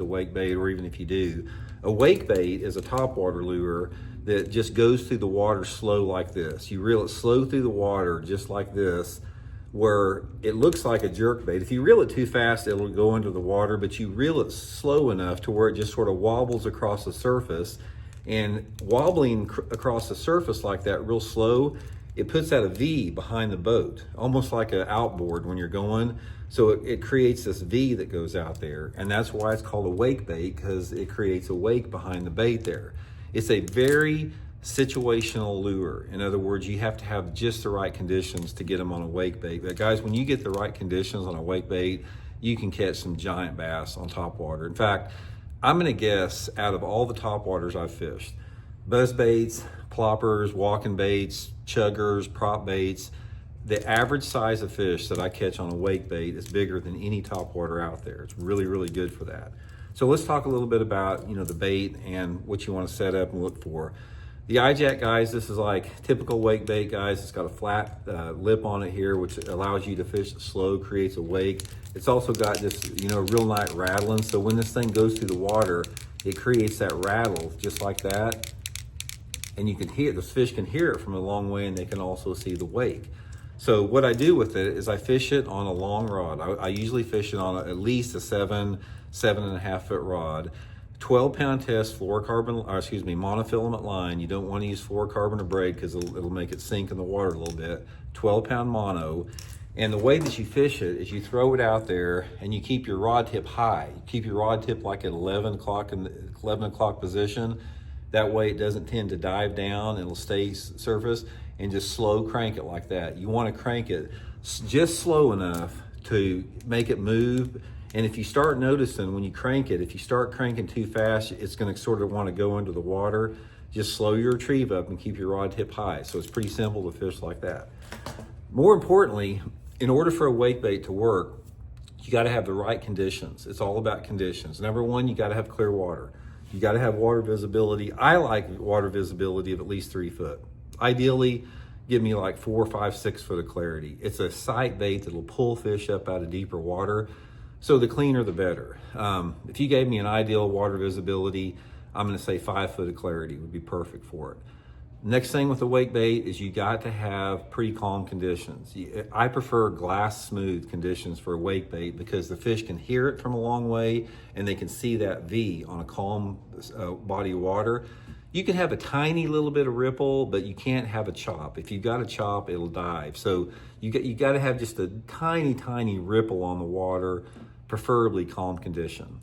a wake bait, or even if you do. A wake bait is a topwater lure that just goes through the water slow like this. You reel it slow through the water just like this, where it looks like a jerk bait. If you reel it too fast, it'll go into the water, but you reel it slow enough to where it just sort of wobbles across the surface. And wobbling across the surface like that real slow, it puts out a V behind the boat, almost like an outboard when you're going. So it creates this V that goes out there, and that's why it's called a wake bait, because it creates a wake behind the bait there. It's a very situational lure. In other words, you have to have just the right conditions to get them on a wake bait. But guys, when you get the right conditions on a wake bait, you can catch some giant bass on topwater. In fact, I'm gonna guess out of all the topwaters I've fished, buzz baits, ploppers, walking baits, chuggers, prop baits, the average size of fish that I catch on a wake bait is bigger than any topwater out there. It's really, really good for that. So let's talk a little bit about, the bait and what you want to set up and look for. The eye-jack, guys, this is like typical wake bait, guys. It's got a flat lip on it here, which allows you to fish it slow, creates a wake. It's also got this, real nice rattling. So when this thing goes through the water, it creates that rattle just like that. And you can hear, the fish can hear it from a long way, and they can also see the wake. So what I do with it is I fish it on a long rod. I usually fish it on at least a 7.5 foot rod. 12-pound test monofilament line. You don't want to use fluorocarbon or braid because it'll make it sink in the water a little bit. 12-pound mono. And the way that you fish it is you throw it out there and you keep your rod tip high. You keep your rod tip like at 11 o'clock position. That way it doesn't tend to dive down, it'll stay surface, and just slow crank it like that. You want to crank it just slow enough to make it move. And if you start noticing when you crank it, if you start cranking too fast, it's going to sort of want to go into the water. Just slow your retrieve up and keep your rod tip high. So it's pretty simple to fish like that. More importantly, in order for a wake bait to work, you got to have the right conditions. It's all about conditions. Number one, you got to have clear water. You got to have water visibility. I like water visibility of at least 3 foot. Ideally, give me like 4, 5, 6 foot of clarity. It's a sight bait that'll pull fish up out of deeper water. So the cleaner, the better. If you gave me an ideal water visibility, I'm going to say 5 foot of clarity would be perfect for it. Next thing with a wake bait is you got to have pretty calm conditions. I prefer glass smooth conditions for a wake bait because the fish can hear it from a long way and they can see that V on a calm body of water. You can have a tiny little bit of ripple, but you can't have a chop. If you've got a chop, it'll dive. So you got to have just a tiny, tiny ripple on the water, preferably calm condition.